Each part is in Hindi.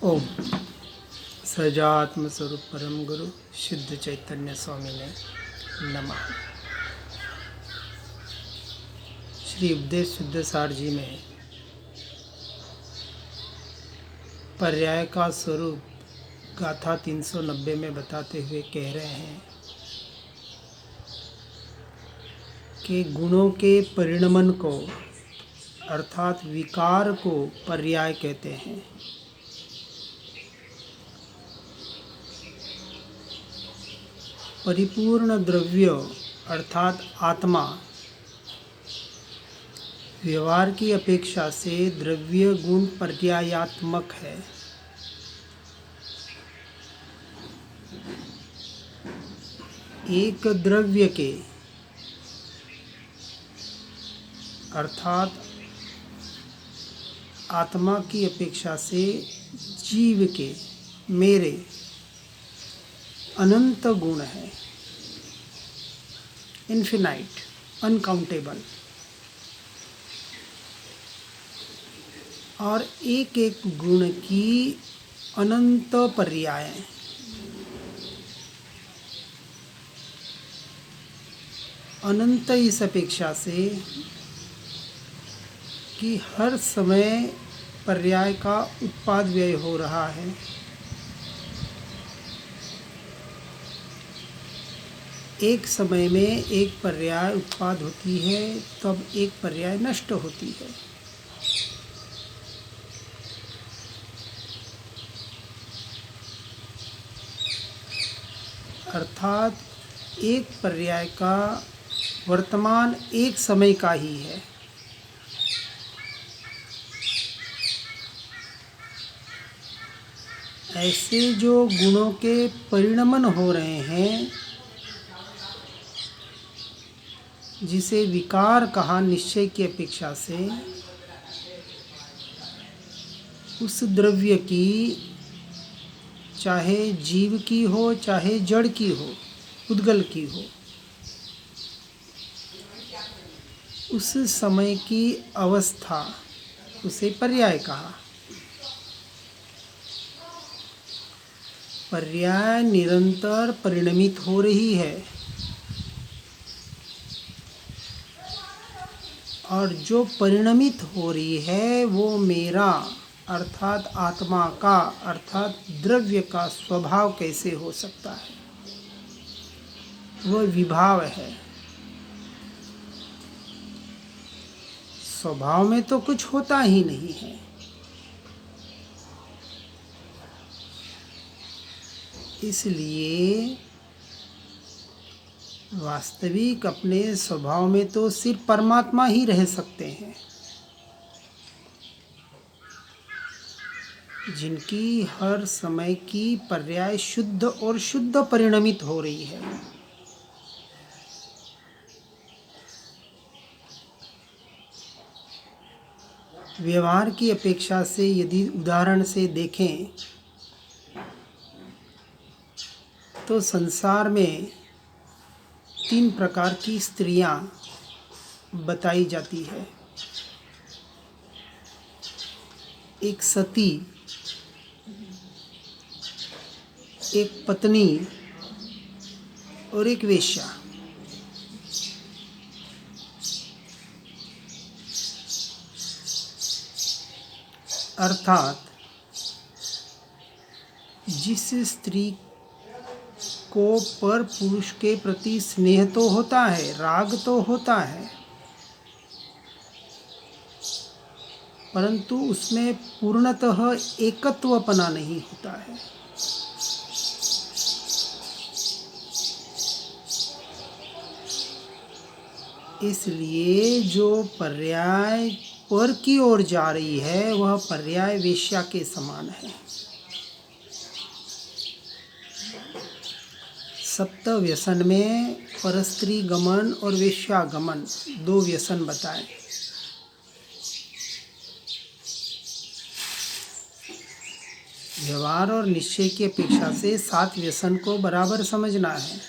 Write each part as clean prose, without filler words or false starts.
ओम सजात्म स्वरूप परम गुरु शुद्ध चैतन्य स्वामी ने नमः। श्री उपदेश शुद्ध सार जी में पर्याय का स्वरूप गाथा 390 में बताते हुए कह रहे हैं कि गुणों के परिणमन को अर्थात विकार को पर्याय कहते हैं। परिपूर्ण द्रव्य अर्थात आत्मा व्यवहार की अपेक्षा से द्रव्य गुण पर्यायात्मक है। एक द्रव्य के अर्थात आत्मा की अपेक्षा से जीव के मेरे अनंत गुण है, इन्फिनाइट, अनकाउंटेबल, और एक एक गुण की अनंत पर्याय। अनंत इस अपेक्षा से कि हर समय पर्याय का उत्पाद व्यय हो रहा है। एक समय में एक पर्याय उत्पाद होती है, तब एक पर्याय नष्ट होती है। अर्थात एक पर्याय का वर्तमान एक समय का ही है। ऐसे जो गुणों के परिणमन हो रहे हैं, जिसे विकार कहा निश्चय की अपेक्षा से, उस द्रव्य की चाहे जीव की हो चाहे जड़ की हो, उद्गल की हो, उस समय की अवस्था उसे पर्याय कहा। पर्याय निरंतर परिणमित हो रही है, और जो परिणमित हो रही है वो मेरा अर्थात आत्मा का अर्थात द्रव्य का स्वभाव कैसे हो सकता है? वह विभाव है। स्वभाव में तो कुछ होता ही नहीं है। इसलिए वास्तविक अपने स्वभाव में तो सिर्फ परमात्मा ही रह सकते हैं, जिनकी हर समय की पर्याय शुद्ध और शुद्ध परिणमित हो रही है। व्यवहार की अपेक्षा से यदि उदाहरण से देखें तो संसार में 3 प्रकार की स्त्रियां बताई जाती है। एक सती, एक पत्नी और एक वेश्या। अर्थात जिस स्त्री को पर पुरुष के प्रति स्नेह तो होता है, राग तो होता है, परंतु उसमें पूर्णतः एकत्वपना नहीं होता है। इसलिए जो पर्याय पर की ओर जा रही है वह पर्याय वेश्या के समान है। सप्त व्यसन में परस्त्री गमन और वेश्यागमन 2 व्यसन बताए। व्यवहार और निश्चय की अपेक्षा से 7 व्यसन को बराबर समझना है।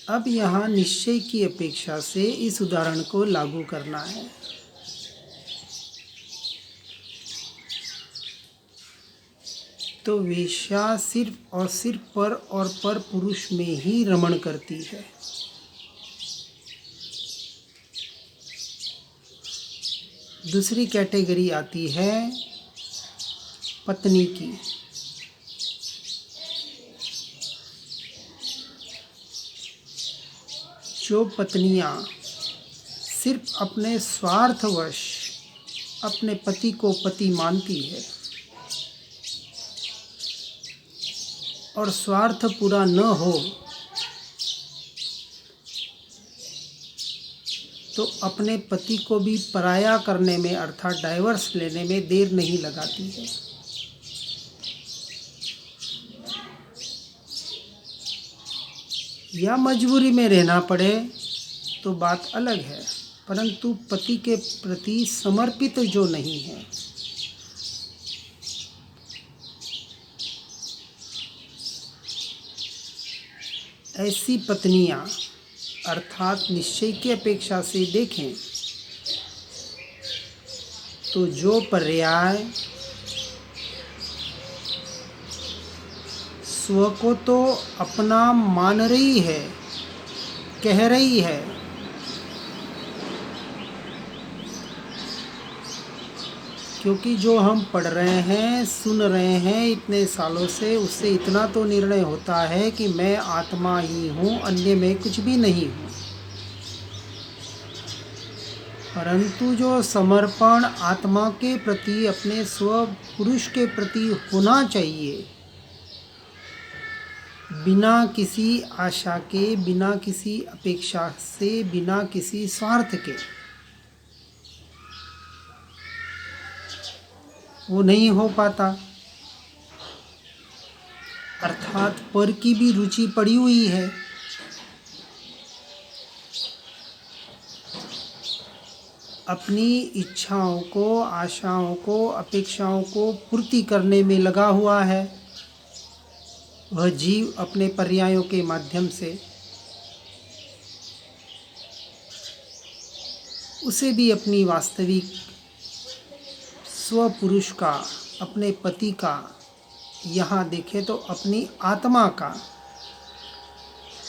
अब यहाँ निश्चय की अपेक्षा से इस उदाहरण को लागू करना है। तो वेश्या सिर्फ और सिर्फ पर पुरुष में ही रमण करती है। दूसरी कैटेगरी आती है पत्नी की। जो पत्नियां सिर्फ अपने स्वार्थवश अपने पति को पति मानती है और स्वार्थ पूरा न हो तो अपने पति को भी पराया करने में अर्थात डाइवर्स लेने में देर नहीं लगाती है। या मजबूरी में रहना पड़े तो बात अलग है, परंतु पति के प्रति समर्पित जो नहीं है, ऐसी पत्नियां अर्थात निश्चय की अपेक्षा से देखें तो जो पर्याय स्व को तो अपना मान रही है, कह रही है, क्योंकि जो हम पढ़ रहे हैं, सुन रहे हैं इतने सालों से, उससे इतना तो निर्णय होता है कि मैं आत्मा ही हूँ, अन्य में कुछ भी नहीं हूँ। परंतु जो समर्पण आत्मा के प्रति, अपने स्व पुरुष के प्रति होना चाहिए, बिना किसी आशा के, बिना किसी अपेक्षा से, बिना किसी स्वार्थ के, वो नहीं हो पाता। अर्थात पर की भी रुचि पड़ी हुई है। अपनी इच्छाओं को, आशाओं को, अपेक्षाओं को पूर्ति करने में लगा हुआ है वह जीव अपने पर्यायों के माध्यम से। उसे भी अपनी वास्तविक स्वपुरुष का, अपने पति का, यहाँ देखे तो अपनी आत्मा का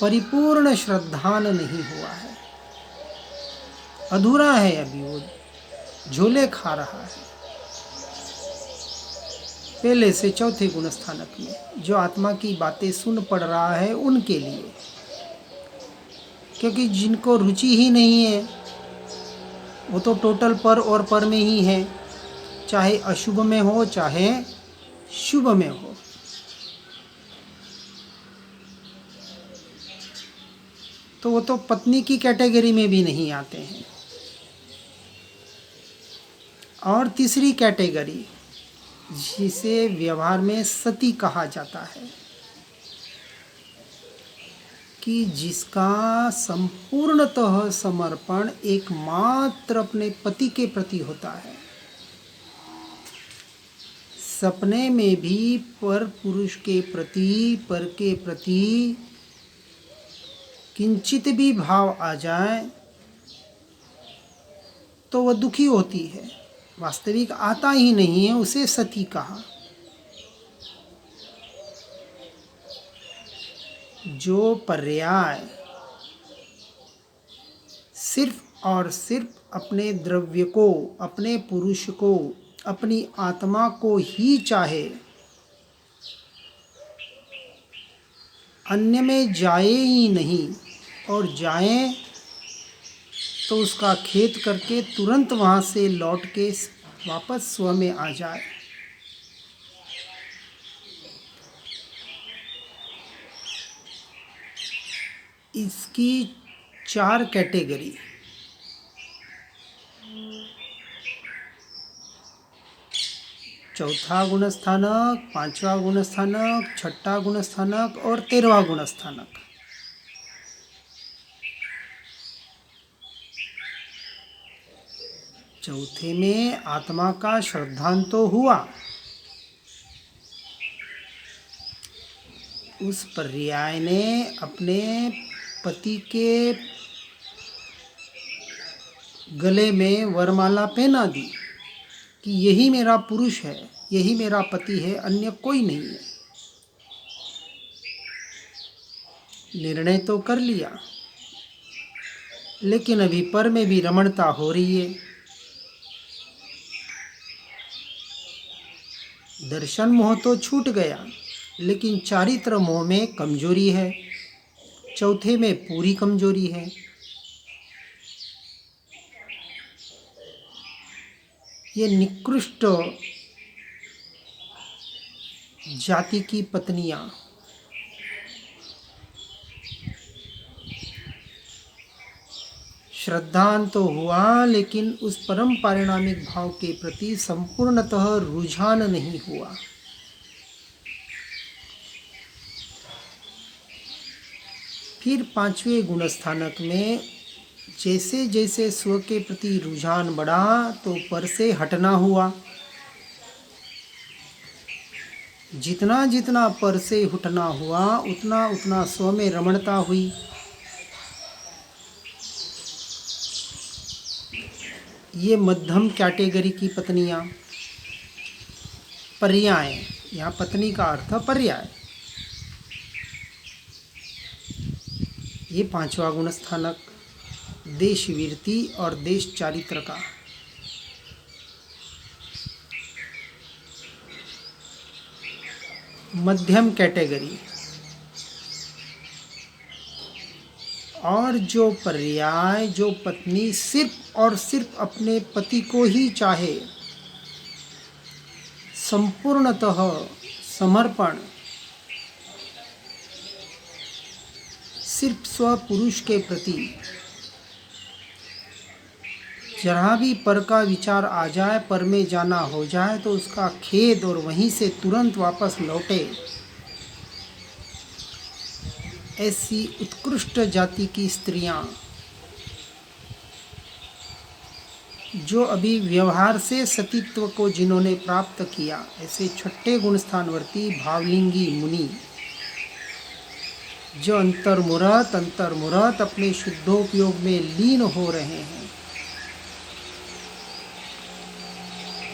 परिपूर्ण श्रद्धान नहीं हुआ है, अधूरा है, अभी वो झोले खा रहा है। पहले से चौथे गुण स्थानक में जो आत्मा की बातें सुन पढ़ रहा है उनके लिए, क्योंकि जिनको रुचि ही नहीं है वो तो टोटल पर और पर में ही है, चाहे अशुभ में हो चाहे शुभ में हो। तो वो तो पत्नी की कैटेगरी में भी नहीं आते हैं। और तीसरी कैटेगरी जिसे व्यवहार में सती कहा जाता है, कि जिसका संपूर्णतः समर्पण एकमात्र अपने पति के प्रति होता है। सपने में भी पर पुरुष के प्रति, पर के प्रति किंचित भी भाव आ जाए तो वह दुखी होती है। वास्तविक आता ही नहीं है, उसे सती कहा। जो पर्याय सिर्फ और सिर्फ अपने द्रव्य को, अपने पुरुष को, अपनी आत्मा को ही चाहे, अन्य में जाए ही नहीं, और जाए तो उसका खेद करके तुरंत वहाँ से लौट के वापस स्व में आ जाए। इसकी 4 कैटेगरी। चौथा गुण स्थानक, 5वां गुण स्थानक, 6ठा गुण स्थानक और 13वां गुण स्थानक। चौथे में आत्मा का श्रद्धांत तो हुआ, उस पर्याय ने अपने पति के गले में वरमाला पहना दी कि यही मेरा पुरुष है, यही मेरा पति है, अन्य कोई नहीं है। निर्णय तो कर लिया, लेकिन अभी पर में भी रमणता हो रही है। दर्शन मोह तो छूट गया, लेकिन चारित्र मोह में कमजोरी है, चौथे में पूरी कमजोरी है। ये निकृष्ट जाति की पत्नियां श्रद्धान तो हुआ, लेकिन उस परम पारिणामिक भाव के प्रति संपूर्णतः रुझान नहीं हुआ। फिर पांचवें गुणस्थानक में जैसे जैसे स्व के प्रति रुझान बढ़ा तो पर से हटना हुआ। जितना जितना पर से हटना हुआ उतना उतना स्व में रमणता हुई। ये मध्यम कैटेगरी की पत्नियां, पर्याय, यहाँ पत्नी का अर्थ पर्याय। ये पांचवा गुणस्थानक देशवीरती और देश चारित्र का। मध्यम कैटेगरी और जो पर्याय, जो पत्नी सिर्फ और सिर्फ अपने पति को ही चाहे, संपूर्णतः समर्पण, सिर्फ स्व पुरुष के प्रति, जहाँ भी पर का विचार आ जाए, पर में जाना हो जाए तो उसका खेद और वहीं से तुरंत वापस लौटे, ऐसी उत्कृष्ट जाति की स्त्रियां जो अभी व्यवहार से सतीत्व को जिन्होंने प्राप्त किया, ऐसे छठे गुणस्थानवर्ती भावलिंगी मुनि जो अंतर्मुरत अपने शुद्धोपयोग में लीन हो रहे हैं,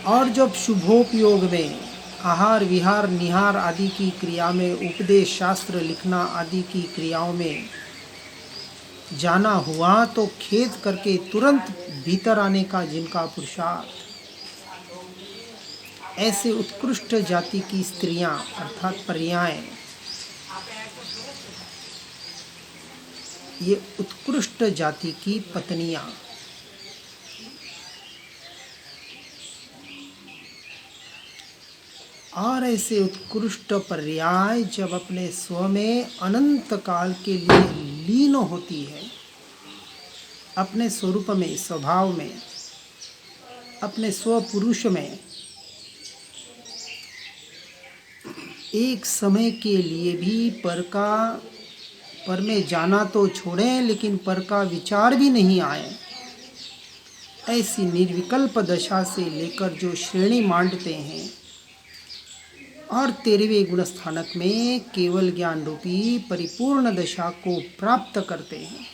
और जब शुभोपयोग में आहार विहार निहार आदि की क्रिया में, उपदेश शास्त्र लिखना आदि की क्रियाओं में जाना हुआ तो खेद करके तुरंत भीतर आने का जिनका पुरुषार्थ, ऐसे उत्कृष्ट जाति की स्त्रियां अर्थात पर्याय, ये उत्कृष्ट जाति की पत्नियां और ऐसे उत्कृष्ट पर्याय जब अपने स्व में अनंत काल के लिए लीन होती है, अपने स्वरूप में, स्वभाव में, अपने स्व पुरुष में, एक समय के लिए भी पर में जाना तो छोड़ें, लेकिन पर का विचार भी नहीं आए, ऐसी निर्विकल्प दशा से लेकर जो श्रेणी मांडते हैं और 13वें गुणस्थानक में केवल ज्ञान रूपी परिपूर्ण दशा को प्राप्त करते हैं,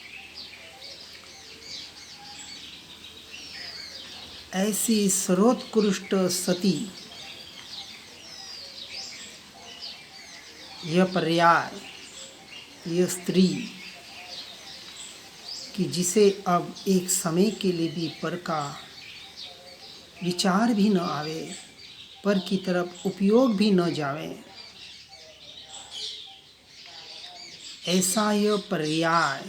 ऐसी सर्वोत्कृष्ट सती, यह पर्याय, यह स्त्री कि जिसे अब एक समय के लिए भी पर का विचार भी न आवे, पर की तरफ उपयोग भी न जावे, ऐसा यह पर्याय।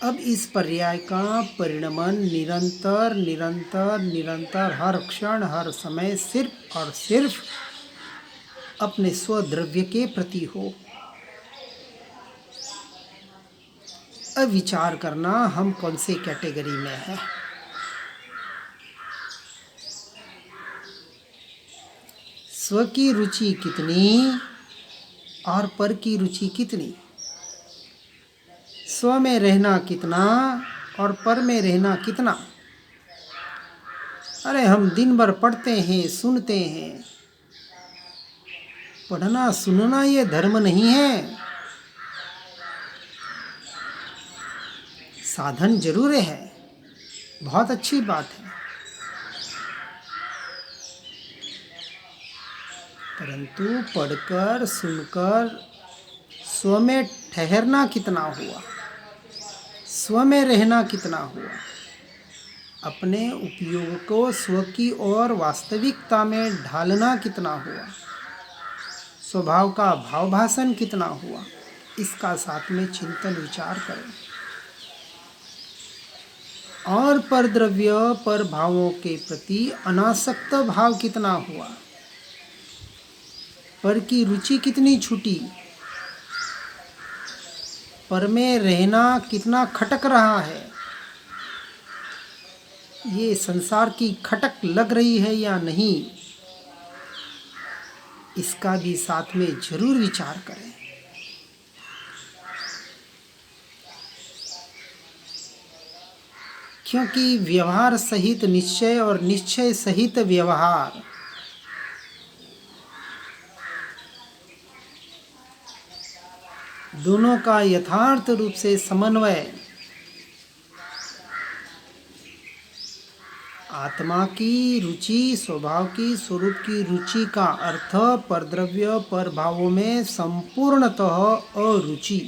अब इस पर्याय का परिणमन निरंतर निरंतर निरंतर हर क्षण हर समय सिर्फ और सिर्फ अपने स्वद्रव्य के प्रति हो। अब विचार करना हम कौन से कैटेगरी में हैं। स्व की रुचि कितनी और पर की रुचि कितनी, स्व में रहना कितना और पर में रहना कितना। अरे हम दिन भर पढ़ते हैं, सुनते हैं, पढ़ना सुनना ये धर्म नहीं है। साधन जरूर है, बहुत अच्छी बात है, परंतु पढ़कर सुनकर स्व में ठहरना कितना हुआ, स्व में रहना कितना हुआ, अपने उपयोग को स्व की ओर वास्तविकता में ढालना कितना हुआ, स्वभाव का भावभाषण कितना हुआ, इसका साथ में चिंतन विचार करें। और पर द्रव्य पर भावों के प्रति अनासक्त भाव कितना हुआ, पर की रुचि कितनी छूटी, पर में रहना कितना खटक रहा है, ये संसार की खटक लग रही है या नहीं, इसका भी साथ में जरूर विचार करें। क्योंकि व्यवहार सहित निश्चय और निश्चय सहित व्यवहार, दोनों का यथार्थ रूप से समन्वय आत्मा की रुचि, स्वभाव की, स्वरूप की रुचि का अर्थ परद्रव्य पर भावों में संपूर्णतः अरुचि।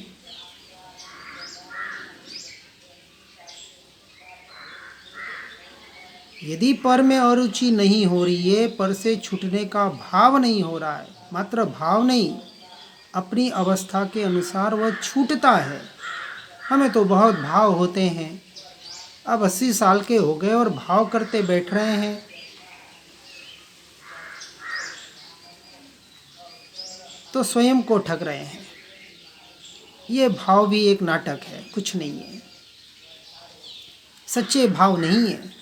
यदि पर में अरुचि नहीं हो रही है, पर से छूटने का भाव नहीं हो रहा है, मात्र भाव नहीं, अपनी अवस्था के अनुसार वह छूटता है। हमें तो बहुत भाव होते हैं, अब 80 साल के हो गए और भाव करते बैठ रहे हैं, तो स्वयं को ठग रहे हैं। ये भाव भी एक नाटक है, कुछ नहीं है, सच्चे भाव नहीं है।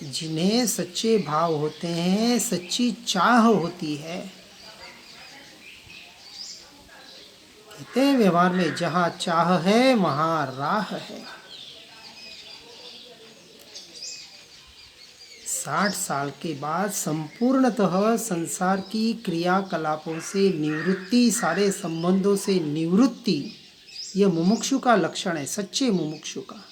जिन्हें सच्चे भाव होते हैं, सच्ची चाह होती है। कहते हैं व्यवहार में जहाँ चाह है वहाँ राह है। 60 साल के बाद संपूर्णतः संसार की क्रियाकलापों से निवृत्ति, सारे संबंधों से निवृत्ति, यह मुमुक्षु का लक्षण है, सच्चे मुमुक्षु का।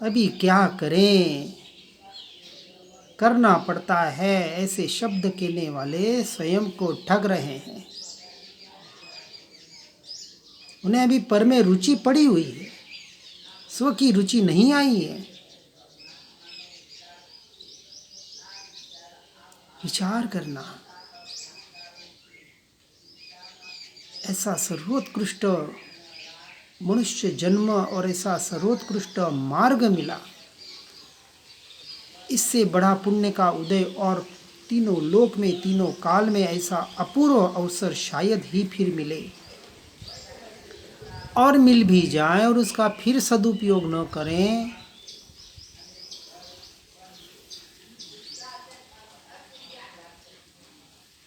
अभी क्या करें, करना पड़ता है, ऐसे शब्द कहने वाले स्वयं को ठग रहे हैं। उन्हें अभी पर में रुचि पड़ी हुई है, स्व की रुचि नहीं आई है। विचार करना, ऐसा सर्वोत्कृष्ट मनुष्य जन्म और ऐसा सर्वोत्कृष्ट मार्ग मिला, इससे बड़ा पुण्य का उदय और तीनों लोक में, तीनों काल में ऐसा अपूर्व अवसर शायद ही फिर मिले। और मिल भी जाए और उसका फिर सदुपयोग न करें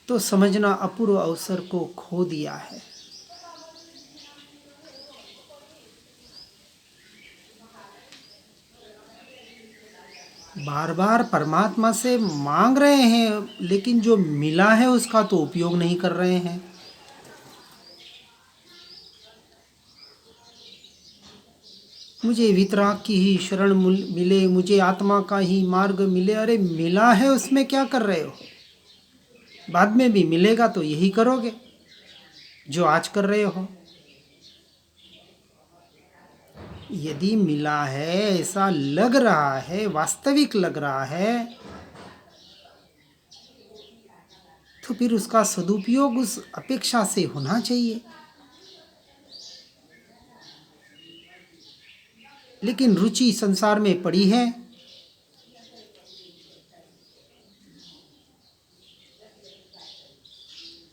तो समझना अपूर्व अवसर को खो दिया है। बार बार परमात्मा से मांग रहे हैं, लेकिन जो मिला है उसका तो उपयोग नहीं कर रहे हैं। मुझे वितराग की ही शरण मिले, मुझे आत्मा का ही मार्ग मिले। अरे मिला है, उसमें क्या कर रहे हो? बाद में भी मिलेगा तो यही करोगे जो आज कर रहे हो। यदि मिला है, ऐसा लग रहा है, वास्तविक लग रहा है, तो फिर उसका सदुपयोग उस अपेक्षा से होना चाहिए। लेकिन रुचि संसार में पड़ी है,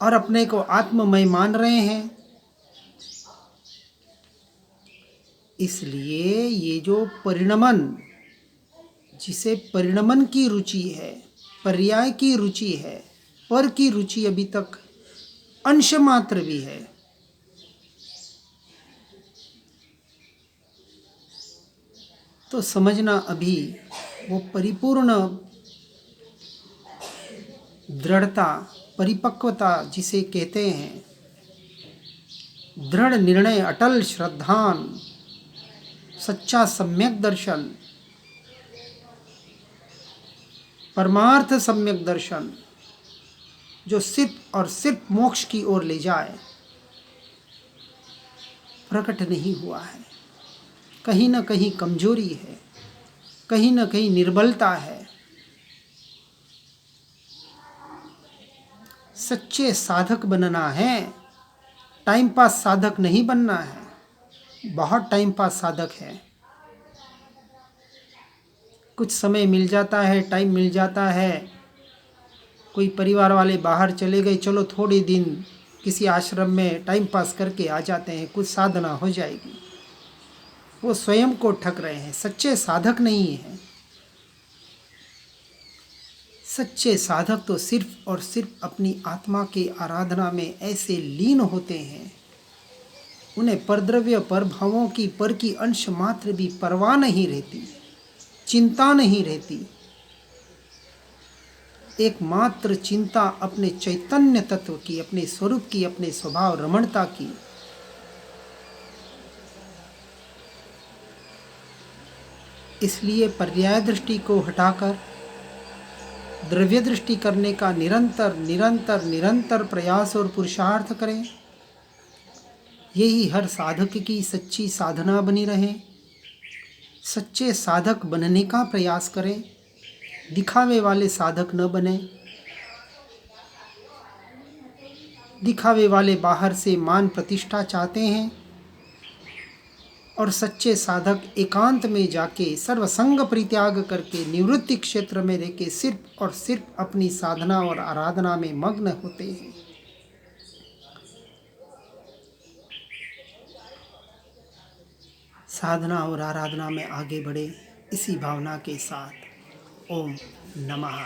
और अपने को आत्ममय मान रहे हैं। इसलिए ये जो परिणमन, जिसे परिणमन की रुचि है, पर्याय की रुचि है, पर की रुचि अभी तक अंश मात्र भी है, तो समझना अभी वो परिपूर्ण दृढ़ता, परिपक्वता जिसे कहते हैं, दृढ़ निर्णय, अटल श्रद्धान, सच्चा सम्यक दर्शन, परमार्थ सम्यक दर्शन, जो सिर्फ और सिर्फ मोक्ष की ओर ले जाए, प्रकट नहीं हुआ है। कहीं न कहीं कमजोरी है, कहीं न कहीं निर्बलता है। सच्चे साधक बनना है, टाइम पास साधक नहीं बनना है। बहुत टाइम पास साधक है, कुछ समय मिल जाता है, टाइम मिल जाता है, कोई परिवार वाले बाहर चले गए, चलो थोड़े दिन किसी आश्रम में टाइम पास करके आ जाते हैं, कुछ साधना हो जाएगी। वो स्वयं को ठग रहे हैं, सच्चे साधक नहीं हैं। सच्चे साधक तो सिर्फ और सिर्फ अपनी आत्मा की आराधना में ऐसे लीन होते हैं, उन्हें परद्रव्य पर भावों की पर की अंश मात्र भी परवाह नहीं रहती, चिंता नहीं रहती। एकमात्र चिंता अपने चैतन्य तत्व की, अपने स्वरूप की, अपने स्वभाव रमणता की। इसलिए पर्याय दृष्टि को हटाकर द्रव्य दृष्टि करने का निरंतर निरंतर निरंतर प्रयास और पुरुषार्थ करें। यही हर साधक की सच्ची साधना बनी रहे। सच्चे साधक बनने का प्रयास करें, दिखावे वाले साधक न बने। दिखावे वाले बाहर से मान प्रतिष्ठा चाहते हैं, और सच्चे साधक एकांत में जाके सर्वसंग परित्याग करके निवृत्ति क्षेत्र में रहकर सिर्फ और सिर्फ अपनी साधना और आराधना में मग्न होते हैं। साधना और आराधना में आगे बढ़े इसी भावना के साथ। ओम नमः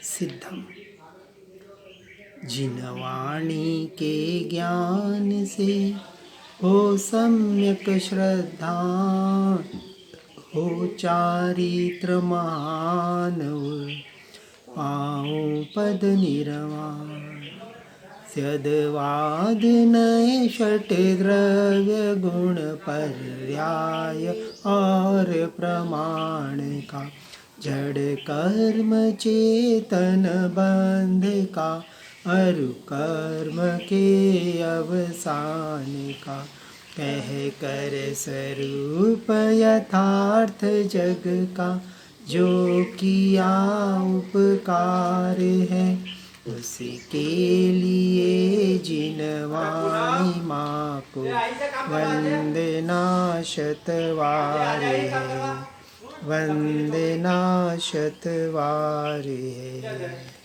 सिद्धम। जिन वाणी के ज्ञान से हो सम्यक श्रद्धा, हो चारित्र मानव, पाओ पद निर्वाण। स्यदवाद नय षट द्रव्य गुण पर्याय और प्रमाण का, जड़ कर्म चेतन बंध का, अरु कर्म के अवसान का। कह कर स्वरूप यथार्थ जग का, जो किया उपकार है, उसके लिए जिन वाणी माँ को वंदना शतवार है, वंदना शतवार है।